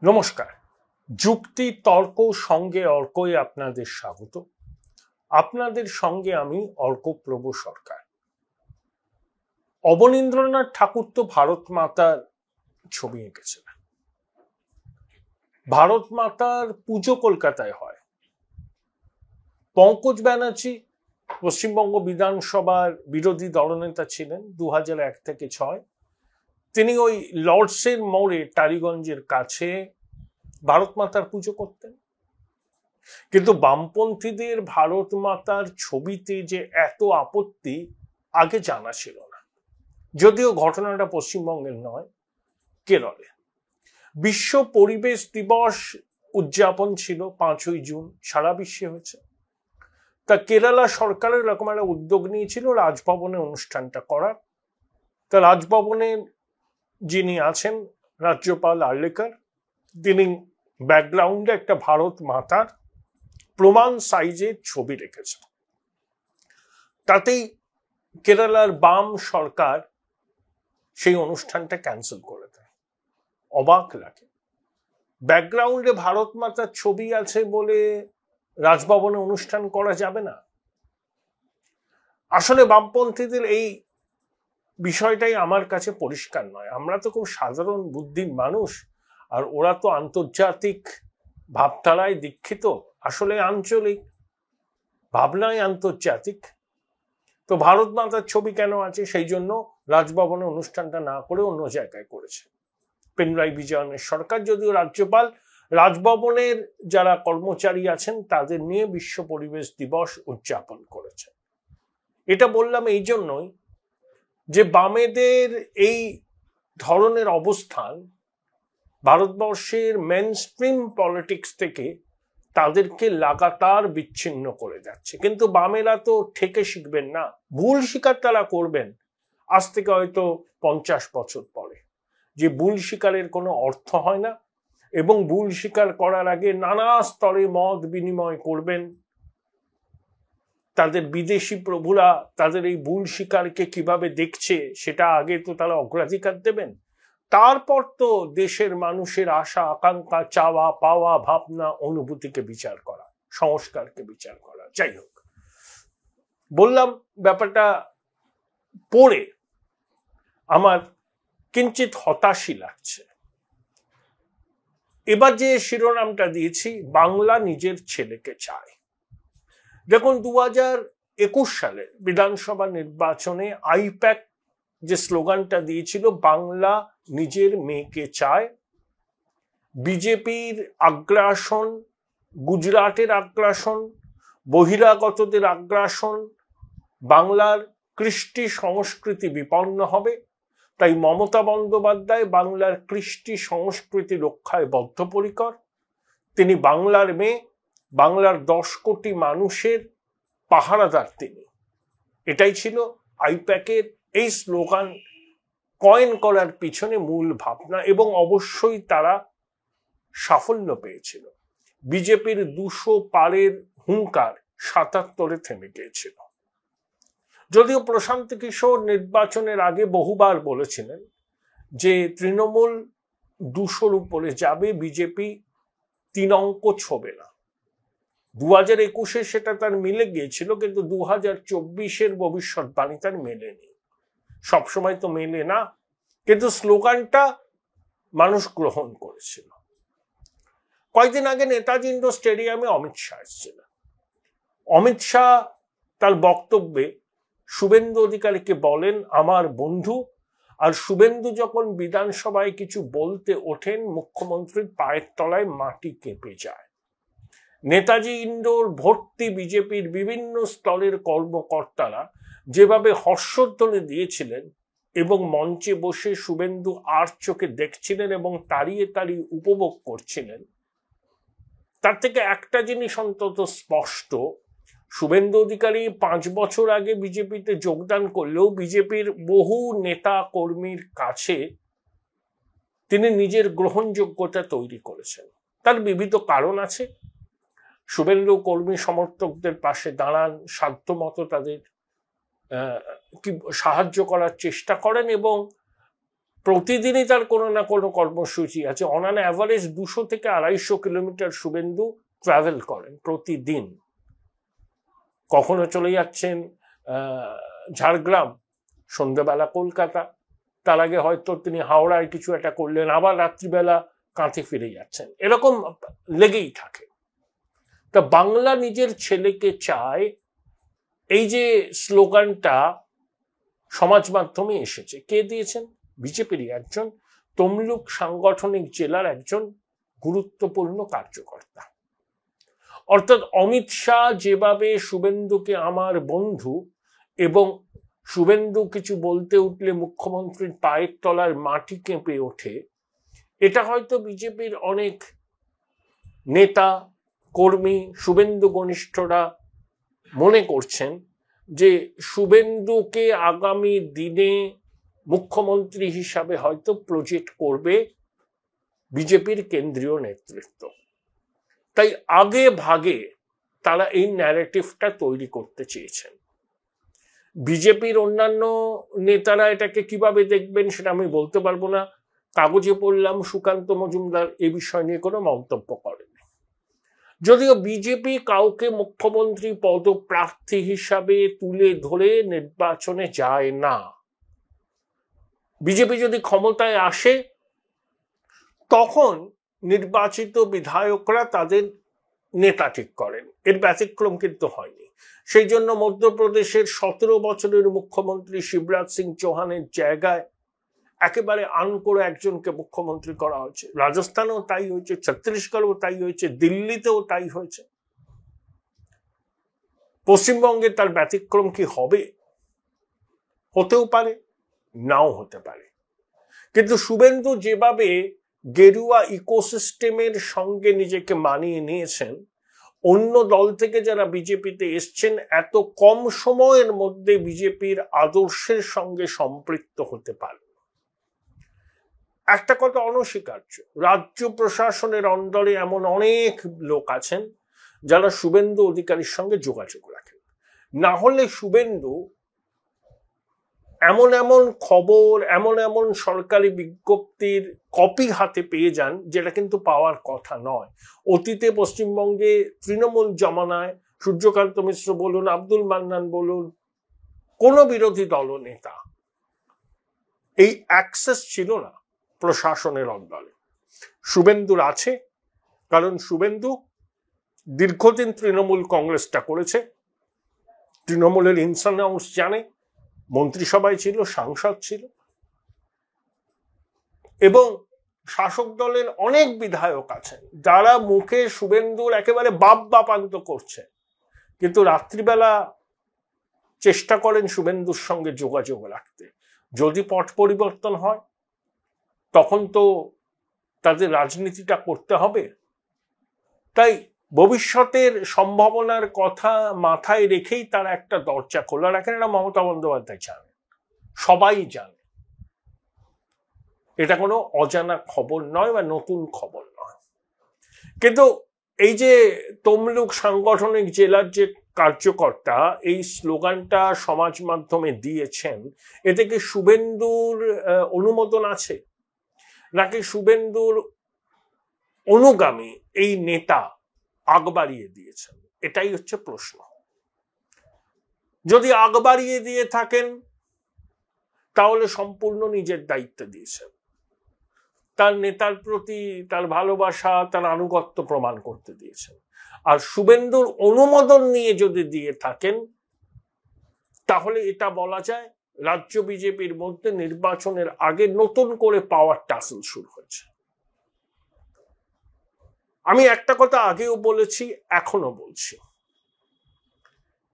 নমস্কার। যুক্তি তর্ক সঙ্গে অর্কই আপনাদের স্বাগত। আপনাদের সঙ্গে আমি অর্কপ্রভ সরকার। অবনীন্দ্রনাথ ঠাকুর তো ভারত মাতার ছবি এঁকেছিলেন। ভারত মাতার পুজো কলকাতায় হয়। পঙ্কজ ব্যানার্জি পশ্চিমবঙ্গ বিধানসভার বিরোধী দলনেতা ছিলেন 2001 থেকে 6। তিনি ওই লর্ডসের মোড়ে টালিগঞ্জের কাছে ভারত মাতার পুজো করতেন। কিন্তু বামপন্থীদের ভারত মাতার ছবিতে যে এত আপত্তি আগে জানা ছিল না, যদিও ঘটনাটা পশ্চিমবঙ্গের নয়, কেরলে। বিশ্ব পরিবেশ দিবস উদযাপন ছিল 5ই জুন, সারা বিশ্বে হয়েছে। তা কেরালা সরকারের এরকম একটা উদ্যোগ নিয়েছিল রাজভবনে অনুষ্ঠানটা করার। তা রাজভবনের যিনি আছেন রাজ্যপাল আর্লেকার, তিনি ব্যাকগ্রাউন্ডে একটা ভারত মাতার প্রমাণ সাইজের ছবি রেখেছেন। তাতেই কেরালার বাম সরকার সেই অনুষ্ঠানটা ক্যান্সেল করে দেয়। অবাক লাগে, ব্যাকগ্রাউন্ডে ভারত মাতার ছবি আছে বলে রাজভবনে অনুষ্ঠান করা যাবে না। আসলে বামপন্থীদের এই বিষয়টাই আমার কাছে পরিষ্কার নয়। আমরা তো খুব সাধারণ বুদ্ধির মানুষ, আর ওরা তো আন্তর্জাতিক ভাবধারায় দীক্ষিত, আসলে আঞ্চলিক ভাবনায় আন্তর্জাতিক। তো ভারত মাতার ছবি কেন আছে সেই জন্য রাজভবনে অনুষ্ঠানটা না করে অন্য জায়গায় করেছে পিনারাই বিজয়নের সরকার। যদিও রাজ্যপাল রাজভবনের যারা কর্মচারী আছেন তাদের নিয়ে বিশ্ব পরিবেশ দিবস উদযাপন করেছে। এটা বললাম এই জন্যই যে বামেদের এই ধরনের অবস্থান ভারতবর্ষের মেইনস্ট্রিম পলিটিক্স থেকে তাদেরকে লাগাতার বিচ্ছিন্ন করে যাচ্ছে। কিন্তু বামেরা তো ঠেকে শিখবেন না, ভুল স্বীকার তারা করবেন আজ থেকে হয়তো 50 বছর পরে, যে ভুল স্বীকারের কোনো অর্থ হয় না, এবং ভুল স্বীকার করার আগে নানা স্তরে মত বিনিময় করবেন। তাদের বিদেশি প্রভুরা তাদের এই ভুল স্বীকারকে কিভাবে দেখছে সেটা আগে তো তারা অগ্রাধিকার দেবেন, তারপর তো দেশের মানুষের আশা আকাঙ্ক্ষা চাওয়া পাওয়া ভাবনা অনুভূতিকে বিচার করা, সংস্কারকে বিচার করা। যাই হোক, বললাম ব্যাপারটা পড়ে আমার কিঞ্চিত হতাশই লাগছে। এবার যে শিরোনামটা দিয়েছি, বাংলা নিজের ছেলেকে চায়। দেখুন, 2021 সালে বিধানসভা নির্বাচনে আইপ্যাক যে স্লোগানটা দিয়েছিল, বাংলা নিজের মেয়েকে চায়, বিজেপির আগ্রাসন, গুজরাটের আগ্রাসন, বহিরাগতদের আগ্রাসন, বাংলার কৃষ্টি সংস্কৃতি বিপন্ন হবে। তাই মমতা বন্দ্যোপাধ্যায় বাংলার কৃষ্টি সংস্কৃতি রক্ষায় বদ্ধপরিকর। তিনি বাংলার মেয়ে, বাংলার 10 কোটি মানুষের পাহারাদার তিনি। এটাই ছিল আইপ্যাকের এই স্লোগান কয়েন করার পিছনে মূল ভাবনা, এবং অবশ্যই তারা সাফল্য পেয়েছিল। বিজেপির 200 পারের হুঙ্কার 77-এ থেমে গিয়েছিল। যদিও প্রশান্ত কিশোর নির্বাচনের আগে বহুবার বলেছিলেন যে তৃণমূল 200-র উপরে যাবে, বিজেপি 3 অঙ্ক ছোবে না। 2021-এ সেটা তার মিলে গিয়েছিল, কিন্তু 2024-এর ভবিষ্যৎবাণী তার মেলেনি। সবসময় তো মেলে না, কিন্তু স্লোগানটা মানুষ গ্রহণ করেছিল। কয়েকদিন আগে নেতাজি ইন্ডোর স্টেডিয়ামে অমিত শাহ এসেছিলেন। অমিত শাহ তার বক্তব্যে শুভেন্দু অধিকারীকে বলেন আমার বন্ধু, আর শুভেন্দু যখন বিধানসভায় কিছু বলতে ওঠেন, মুখ্যমন্ত্রীর পায়ের তলায় মাটি কেঁপে যায়। নেতাজি ইন্ডোর ভর্তি বিজেপির বিভিন্ন স্তরের কর্মকর্তারা যেভাবে হর্ষধ্বনি দিয়েছিলেন এবং মঞ্চে বসে শুভেন্দু আর চোখে দেখছিলেন এবং তাড়িয়ে তাড়িয়ে উপভোগ করছিলেন, তার থেকে একটা জিনিস অন্তত স্পষ্ট, শুভেন্দু অধিকারী 5 বছর আগে বিজেপিতে যোগদান করলেও বিজেপির বহু নেতা কর্মীর কাছে তিনি নিজের গ্রহণযোগ্যতা তৈরি করেছেন। তার বিবিধ কারণ আছে। শুভেন্দু কর্মী সমর্থকদের পাশে দাঁড়ান, সাধ্যমতো তাদের সাহায্য করার চেষ্টা করেন, এবং প্রতিদিনই তার কোনো না কোনো কর্মসূচি আছে। অন অ্যান অ্যাভারেজ 200 থেকে 250 কিলোমিটার শুভেন্দু ট্রাভেল করেন প্রতিদিন। কখনো চলে যাচ্ছেন ঝাড়গ্রাম, সন্ধ্যেবেলা কলকাতা, তার আগে হয়তো তিনি হাওড়ায় কিছু একটা করলেন, আবার রাত্রিবেলা কাঁথে ফিরে যাচ্ছেন, এরকম লেগেই থাকে। তা বাংলা নিজের ছেলেকে চায়, এই যে স্লোগানটা সমাজ মাধ্যমে এসেছে, কে দিয়েছেন? বিজেপিরই একজন তমলুক সাংগঠনিক জেলার একজন গুরুত্বপূর্ণ কার্যকর্তা। অর্থাৎ অমিত শাহ যেভাবে শুভেন্দুকে আমার বন্ধু, এবং শুভেন্দু কিছু বলতে উঠলে মুখ্যমন্ত্রীর পায়ের তলার মাটি কেঁপে ওঠে, এটা হয়তো বিজেপির অনেক নেতা কর্মী, শুভেন্দু ঘনিষ্ঠরা মনে করছেন যে শুভেন্দুকে আগামী দিনে মুখ্যমন্ত্রী হিসাবে হয়তো প্রজেক্ট করবে বিজেপির কেন্দ্রীয় নেতৃত্ব। তাই আগে ভাগে তারা এই ন্যারেটিভটা তৈরি করতে চেয়েছেন। বিজেপির অন্যান্য নেতারা এটাকে কিভাবে দেখবেন সেটা আমি বলতে পারবো না। কাগজে পড়লাম সুকান্ত মজুমদার এ বিষয় নিয়ে কোনো মন্তব্য করেন। যদিও বিজেপি কাউকে মুখ্যমন্ত্রী পদপ্রার্থী হিসাবে তুলে ধরে নির্বাচনে যায় না। বিজেপি যদি ক্ষমতায় আসে তখন নির্বাচিত বিধায়করা তাদের নেতা ঠিক করেন, এর ব্যতিক্রম কিন্তু হয়নি। সেই জন্য মধ্যপ্রদেশের 17 বছরের মুখ্যমন্ত্রী শিবরাজ সিং চৌহানের জায়গায় একেবারে আন করে একজনকে মুখ্যমন্ত্রী করা হয়েছে। রাজস্থানেও তাই হয়েছে, ছত্তিশগড়েও তাই হয়েছে, দিল্লিতেও তাই হয়েছে। পশ্চিমবঙ্গে তার ব্যতিক্রম কি হবে? হতেও পারে, নাও হতে পারে। কিন্তু শুভেন্দু যেভাবে গেরুয়া ইকোসিস্টেমের সঙ্গে নিজেকে মানিয়ে নিয়েছেন, অন্য দল থেকে যারা বিজেপিতে এসছেন এত কম সময়ের মধ্যে বিজেপির আদর্শের সঙ্গে সম্পৃক্ত হতে পারে। একটা কথা অনস্বীকার্য, রাজ্য প্রশাসনের অন্দরে এমন অনেক লোক আছেন যারা শুভেন্দু অধিকারীর সঙ্গে যোগাযোগ রাখেন। না হলে শুভেন্দু এমন এমন খবর, এমন এমন সরকারি বিজ্ঞপ্তির কপি হাতে পেয়ে যান যেটা কিন্তু পাওয়ার কথা নয়। অতীতে পশ্চিমবঙ্গে তৃণমূল জমানায় সূর্যকান্ত মিশ্র বলুন, আব্দুল মান্নান বলুন, কোন বিরোধী দলনেতা এই অ্যাক্সেস ছিল না প্রশাসনের অন্দরে। শুভেন্দুর আছে, কারণ শুভেন্দু দীর্ঘদিন তৃণমূল কংগ্রেসটা করেছে, তৃণমূলের ইনস অ্যান্ড আউটস জানে, মন্ত্রিসভায় ছিল, সাংসদ ছিল, এবং শাসক দলের অনেক বিধায়ক আছেন যারা মুখে শুভেন্দুর একেবারে বাপ বাপান্ত করছে, কিন্তু রাত্রিবেলা চেষ্টা করেন শুভেন্দুর সঙ্গে যোগাযোগ রাখতে। যদি পট পরিবর্তন হয় তখন তো তাদের রাজনীতিটা করতে হবে। তাই ভবিষ্যতের সম্ভাবনার কথা মাথায় রেখেই তারা একটা দরজা খোলা রাখেন। এটা মমতা বন্দ্যোপাধ্যায় জানেন, সবাই জানে, এটা কোনো অজানা খবর নয় বা নতুন খবর নয়। কিন্তু এই যে তমলুক সাংগঠনিক জেলার যে কার্যকর্তা এই স্লোগানটা সমাজ মাধ্যমে দিয়েছেন, এতে কি শুভেন্দুর অনুমোদন আছে, নাকি শুভেন্দুর অনুগামী এই নেতা আগ বাড়িয়ে দিয়েছেন? এটাই হচ্ছে প্রশ্ন। যদি আগ বাড়িয়ে দিয়ে থাকেন তাহলে সম্পূর্ণ নিজের দায়িত্ব দিয়েছেন, তার নেতার প্রতি তার ভালোবাসা, তার আনুগত্য প্রমাণ করতে দিয়েছেন। আর শুভেন্দুর অনুমোদন নিয়ে যদি দিয়ে থাকেন তাহলে এটা বলা যায় রাজ্য বিজেপির মধ্যে নির্বাচনের আগে নতুন করে পাওয়ার টাসল শুরু হয়েছে। আমি একটা কথা আগেও বলেছি, এখনো বলছি,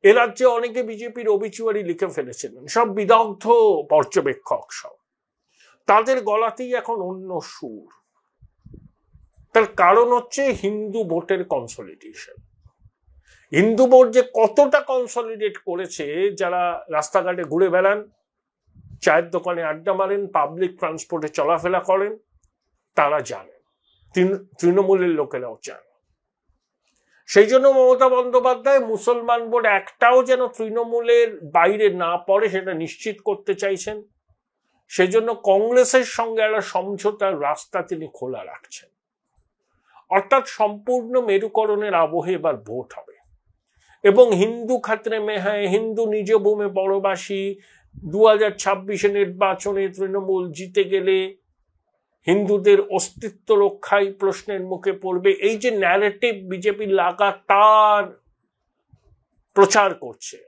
এ রাজ্যে অনেকে বিজেপির অবিচুয়ারি লিখে ফেলেছিলেন, সব বিদগ্ধ পর্যবেক্ষক সব, তাদের গলাতেই এখন অন্য সুর। তার কারণ হচ্ছে হিন্দু ভোটের কনসলিডেশন। হিন্দু ভোট যে কতটা কনসলিডেট করেছে, যারা রাস্তাঘাটে ঘুরে বেড়ান, চায়ের দোকানে আড্ডা মারেন, পাবলিক ট্রান্সপোর্টে চলাফেরা করেন, তারা জানেন, তৃণমূলের লোকেরাও জানে। সেই জন্য মমতা বন্দ্যোপাধ্যায় মুসলমান ভোট একটাও যেন তৃণমূলের বাইরে না পড়ে সেটা নিশ্চিত করতে চাইছেন। সেই জন্য কংগ্রেসের সঙ্গে একটা সমঝোতার রাস্তা তিনি খোলা রাখছেন। অর্থাৎ সম্পূর্ণ মেরুকরণের আবহে এবার ভোট হবে এবং হিন্দু খাতরে মে হ্যায়, হিন্দু নিজ ভূমে পরবাসী, 2026 নির্বাচনে তৃণমূল জিতে গেলে হিন্দুদের অস্তিত্ব রক্ষাই প্রশ্নের মুখে পড়বে। এই যে ন্যারেটিভ বিজেপি লাগাতার প্রচার করছে,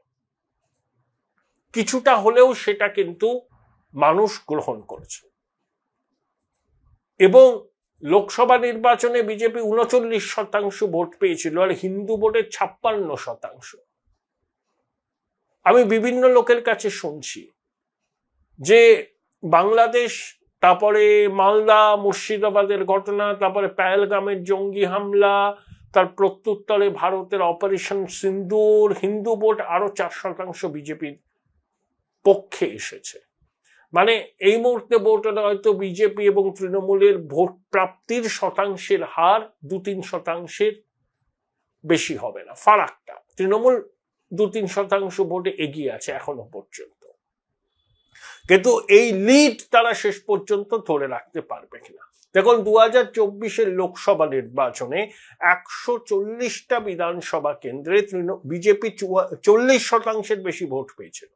কিছুটা হলেও সেটা কিন্তু মানুষ গ্রহণ করেছে এবং লোকসভা নির্বাচনে বিজেপি 39% ভোট পেয়েছিল আর হিন্দু ভোটের 56%। আমি বিভিন্ন লোকের কাছে শুনছি যে বাংলাদেশ, তারপরে মালদা মুর্শিদাবাদের ঘটনা, তারপরে পেহেলগামের জঙ্গি হামলা, তার প্রত্যুত্তরে ভারতের অপারেশন সিন্দুর, হিন্দু ভোট আরো 4% বিজেপির পক্ষে এসেছে। মানে এই মুহূর্তে ভোটে হয়তো বিজেপি এবং তৃণমূলের ভোট প্রাপ্তির শতাংশের হার 2-3% বেশি হবে না, ফারাকটা। তৃণমূল 2-3% ভোটে এগিয়ে আছে এখনো পর্যন্ত, কিন্তু এই লিড তারা শেষ পর্যন্ত ধরে রাখতে পারবে কিনা। দেখুন 2024 লোকসভা নির্বাচনে 140টা বিধানসভা কেন্দ্রে বিজেপি 40% বেশি ভোট পেয়েছিল।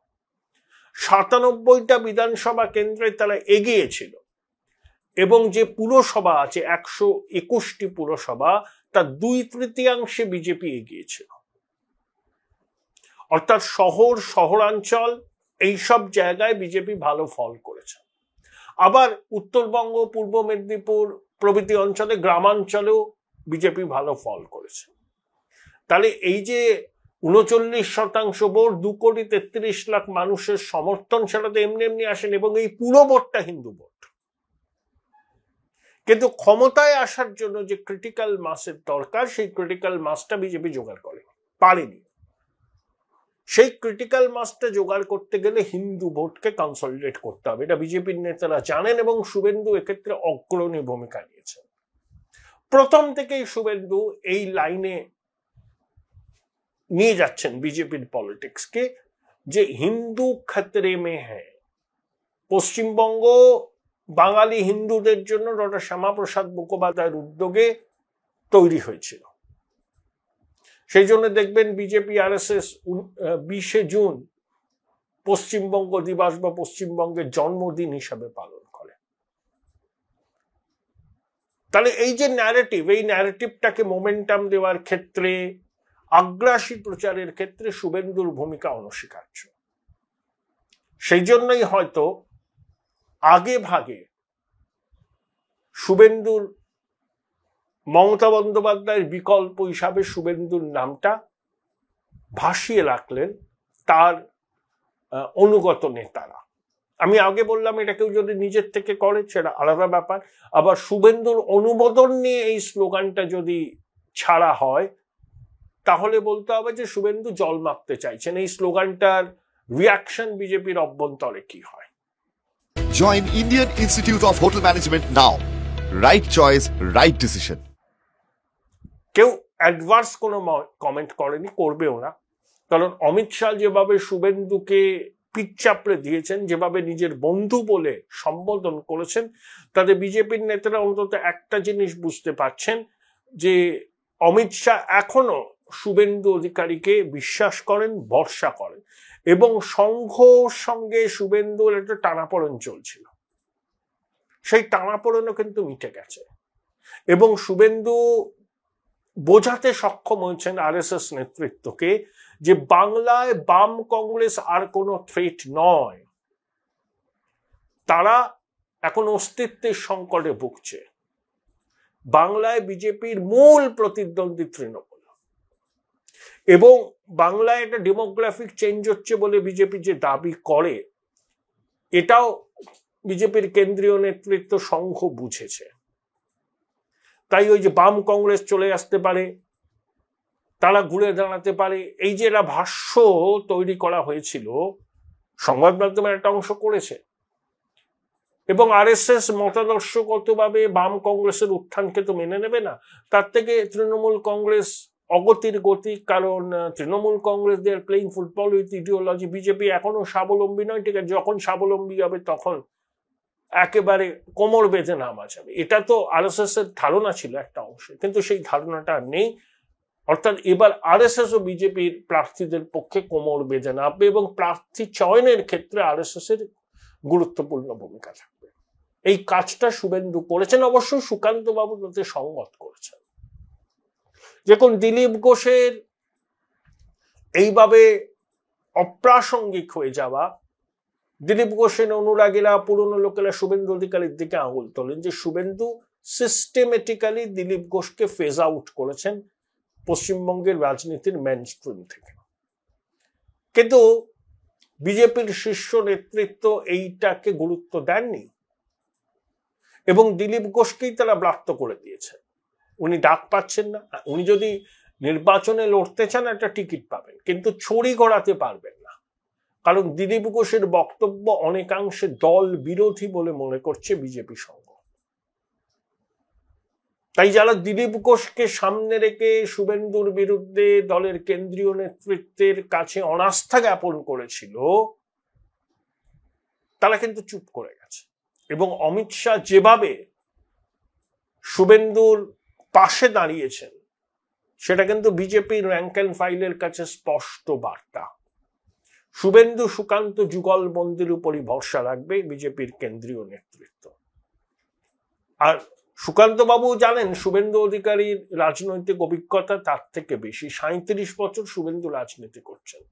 97টা বিধানসভা কেন্দ্রে তারা এগিয়েছিল এবং যে পুরসভা আছে 121টি পুরসভা, তার 2/3 বিজেপি এগিয়েছিল। অর্থাৎ শহরাঞ্চল এইসব জায়গায় বিজেপি ভালো ফল করেছে। আবার উত্তরবঙ্গ, পূর্ব মেদিনীপুর প্রভৃতি অঞ্চলে, গ্রামাঞ্চলেও বিজেপি ভালো ফল করেছে। তাহলে এই যে 39% ভোট, 2,33,00,000 মানুষের সমর্থন, সেটা তো এমনি এমনি আসেন এবং এই পুরো ভোটটা হিন্দু ভোট। কিন্তু ক্ষমতায় আসার জন্য যে ক্রিটিক্যাল মাসের দরকার, সেই ক্রিটিক্যাল মাসটা বিজেপি জোগাড় পারেনি। সেই ক্রিটিক্যাল মাসটা জোগাড় করতে গেলে হিন্দু ভোটকে কনসলিডেট করতে হবে, এটা বিজেপির নেতারা জানেন এবং শুভেন্দু এক্ষেত্রে অগ্রণী ভূমিকা নিয়েছেন। প্রথম থেকেই শুভেন্দু এই লাইনে নিয়ে যাচ্ছেন বিজেপির পলিটিক্সকে, যে হিন্দু খাতরে মে হ্যায়। পশ্চিমবঙ্গ বাঙালি হিন্দুদের জন্য ডক্টর শ্যামাপ্রসাদ মুখোপাধ্যায়ের উদ্যোগে তৈরি হয়েছিল। সেই জন্য দেখবেন বিজেপি RSS 20 জুন পশ্চিমবঙ্গ দিবস বা পশ্চিমবঙ্গের জন্মদিন হিসাবে পালন করে। তাহলে এই যে ন্যারেটিভ, এই ন্যারেটিভটাকে মোমেন্টাম দেওয়ার ক্ষেত্রে, আগ্রাসী প্রচারের ক্ষেত্রে শুভেন্দুর ভূমিকা অনস্বীকার্য। সেই জন্যই হয়তো আগে ভাগে শুভেন্দুর, মমতা বন্দ্যোপাধ্যায়ের বিকল্প হিসাবে শুভেন্দুর নামটা ভাসিয়ে রাখলেন তার অনুগত নেতারা। আমি আগে বললাম এটা কেউ যদি নিজের থেকে করে সেটা আলাদা ব্যাপার, আবার শুভেন্দুর অনুমোদন নিয়ে এই স্লোগানটা যদি ছাড়া হয় তাহলে বলতে হবে যে শুভেন্দু জল মাপতে চাইছেন। এই স্লোগানটার রিয়াকশন বিজেপির অভ্যন্তরে কি হয়। Join Indian Institute of Hotel Management now. Right choice, right decision. কেউ অ্যাডভার্স কোনো কমেন্ট করেনি, করবেও না, কারণ অমিত শাহ যেভাবে শুভেন্দুকে পিঠ চাপড়ে দিয়েছেন, যেভাবে নিজের বন্ধু বলে সম্বোধন করেছেন, তাতে বিজেপির নেতারা অন্তত একটা জিনিস বুঝতে পারছেন যে অমিত শাহ এখনো শুভেন্দু অধিকারীকে বিশ্বাস করেন, ভরসা করেন এবং সংঘর সঙ্গে শুভেন্দুর একটা টানাপোড়েন চলছিল, সেই টানাপোড়েনও কিন্তু মিটে গেছে এবং শুভেন্দু বোঝাতে সক্ষম হয়েছেন RSS নেতৃত্বকে যে বাংলায় বাম কংগ্রেস আর কোনো থ্রেট নয়, তারা এখন অস্তিত্বের সংকটে ভুগছে। বাংলায় বিজেপির মূল প্রতিদ্বন্দ্বী তৃণমূল এবং বাংলায় একটা ডেমোগ্রাফিক চেঞ্জ হচ্ছে বলে বিজেপি যে দাবি করে, এটাও বিজেপির কেন্দ্রীয় নেতৃত্ব সংঘ বুঝেছে। তাই ওই যে বাম কংগ্রেস চলে আসতে পারে, তারা ঘুরে দাঁড়াতে পারে, এই যে একটা ভাষ্য তৈরি করা হয়েছিল সংবাদ মাধ্যমের একটা অংশ করেছে এবং RSS মতাদর্শগতভাবে বাম কংগ্রেসের উত্থানকে তো মেনে নেবে না। তার থেকে তৃণমূল কংগ্রেস অগতির গতি, কারণ Trinamool Congress they are playing football with ideology. BJP এখনো স্বাবলম্বী নয়, ঠিক আছে, যখন স্বাবলম্বী হবে তখন একেবারে কোমর বেঁধে নামা যাবে। এটা তো আরএসএস এর ধারণা ছিল একটা অংশে, কিন্তু সেই ধারণাটা আর নেই। অর্থাৎ এবার আরএসএস ও বিজেপির প্রার্থীদের পক্ষে কোমর বেঁধে নামবে এবং প্রার্থী চয়নের ক্ষেত্রে আরএসএস এর গুরুত্বপূর্ণ ভূমিকা থাকবে। এই কাজটা শুভেন্দু করেছেন, অবশ্যই সুকান্ত বাবু তাতে সংগত করেছেন। যখন দিলীপ ঘোষের এইভাবে অপ্রাসঙ্গিক হয়ে যাওয়া, দিলীপ ঘোষের অনুরাগীরা, পুরনো লোকেরা শুভেন্দু অধিকারীর দিকে আঙুল তোলেন যে শুভেন্দু সিস্টেমেটিক্যালি দিলীপ ঘোষকে ফেজ আউট করেছেন পশ্চিমবঙ্গের রাজনীতির মেইনস্ট্রিম থেকে। কিন্তু বিজেপির শীর্ষ নেতৃত্ব এইটাকে গুরুত্ব দেননি এবং দিলীপ ঘোষকেই তারা ব্লাত্য করে দিয়েছে। উনি ডাক পাচ্ছেন না। উনি যদি নির্বাচনে লড়তে চান একটা টিকিট পাবেন, কিন্তু ছড়ি ঘোরাতে পারবেন না, কারণ দিলীপ ঘোষের বক্তব্য অনেকাংশে দল বিরোধী বলে মনে করছে বিজেপি সংঘ। তাই যারা দিলীপ ঘোষকে সামনে রেখে শুভেন্দুর বিরুদ্ধে দলের কেন্দ্রীয় নেতৃত্বের কাছে অনাস্থা জ্ঞাপন করেছিল, তারা কিন্তু চুপ করে গেছে। এবং অমিত শাহ যেভাবে শুভেন্দুর পাশে দাঁড়িয়েছেন, সেটা কিন্তু বিজেপির র্যাঙ্ক অ্যান্ড ফাইলের কাছে স্পষ্ট বার্তা। শুভেন্দু সুকান্ত যুগলবন্দির উপরই ভরসা রাখবে বিজেপির কেন্দ্রীয় নেতৃত্ব। আর সুকান্ত বাবু জানেন শুভেন্দু অধিকারীর রাজনৈতিক অভিজ্ঞতা তার থেকে বেশি। 37 বছর শুভেন্দু রাজনীতি করছেন।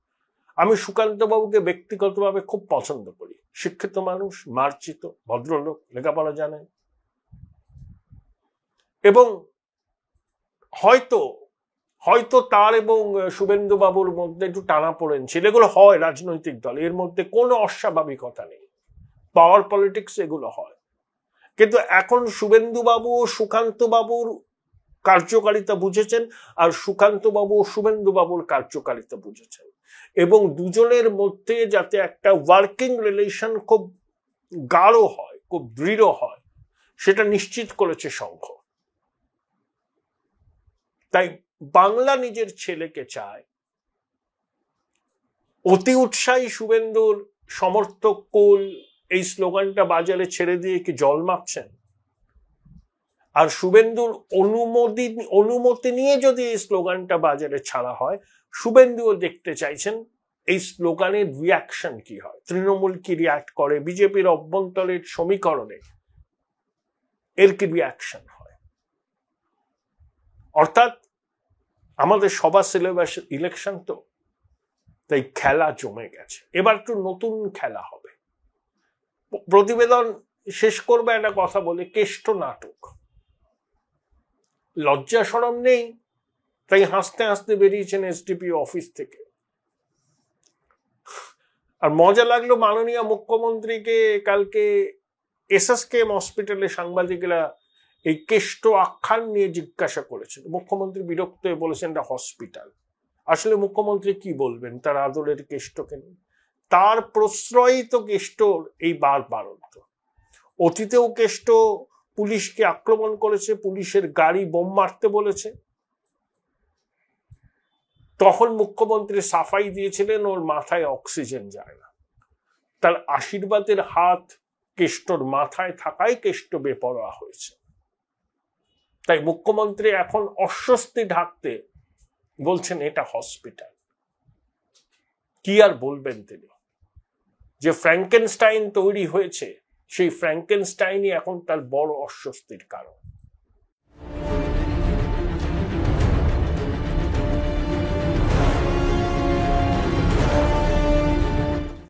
আমি সুকান্ত বাবুকে ব্যক্তিগতভাবে খুব পছন্দ করি। শিক্ষিত মানুষ, মার্জিত, ভদ্রলোক, লেখাপড়া জানেন এবং হয়তো তার এবং শুভেন্দু বাবুর মধ্যে একটু টানাপোড়েন ছিল। এগুলো হয় রাজনৈতিক দল, এর মধ্যে কোনো অস্বাভাবিকতা নেই। পাওয়ার পলিটিক্স এগুলো হয়। কিন্তু এখন শুভেন্দু বাবু ও সুকান্ত বাবুর কার্যকারিতা বুঝেছেন, আর সুকান্ত বাবু ও শুভেন্দু বাবুর কার্যকারিতা বুঝেছেন, এবং দুজনের মধ্যে যাতে একটা ওয়ার্কিং রিলেশন খুব গাঢ় হয়, খুব দৃঢ় হয়, সেটা নিশ্চিত করেছে সংঘ। তাই বাংলা নিজের ছেলেকে চায়। অতি উৎসাহী শুভেন্দুর সমর্থক কুল এই স্লোগানটা বাজারে ছেড়ে দিয়ে কি জল মাপছেন? আর শুভেন্দুর অনুমতি নিয়ে যদি এই স্লোগানটা বাজারে ছাড়া হয়, শুভেন্দুও দেখতে চাইছেন এই স্লোগানের রিয়াকশন কি হয়, তৃণমূল কি রিয়াক্ট করে, বিজেপির অভ্যন্তরের সমীকরণে এর কি রিয়াকশন হয়। অর্থাৎ আমাদের সভা সিলেবাস ইলেকশন তো, তাই খেলা জমে গেছে। এবার একটু নতুন খেলা হবে। প্রতিবেদন শেষ করবে একটা কথা বলে, কেষ্ট নাটক। লজ্জা শরম নেই, তাই হাসতে হাসতে বেরিয়েছেন এসডিপি অফিস থেকে। আর মজা লাগলো মাননীয় মুখ্যমন্ত্রীকে কালকে এসএসকেএম হসপিটালে সাংবাদিকরা এই কেষ্ট আখ্যান নিয়ে জিজ্ঞাসা করেছেন। মুখ্যমন্ত্রী বিরক্ত হয়ে বলেছেন এটা হসপিটাল। আসলে মুখ্যমন্ত্রী কি বলবেন তার আদরের কেষ্টকে নিয়ে? তার প্রশ্রয়ই তো কেষ্টর এই বারবারন্ত। অতীতেও কেষ্ট পুলিশকে আক্রমণ করেছে, পুলিশের গাড়ি বোম মারতে বলেছে, তখন মুখ্যমন্ত্রী সাফাই দিয়েছিলেন ওর মাথায় অক্সিজেন যায় না। তার আশীর্বাদের হাত কেষ্টর মাথায় থাকায় কেষ্ট বেপরোয়া হয়েছে। তাই মুখ্যমন্ত্রী এখন অস্বস্তি ঢাকতে বলছেন এটা হসপিটাল। কি আর বলবেন তিনি? যে ফ্র্যাঙ্কেনস্টাইন তৈরি হয়েছে, সেই ফ্র্যাঙ্কেনস্টাইনই এখন তার বড় অস্বস্তির কারণ।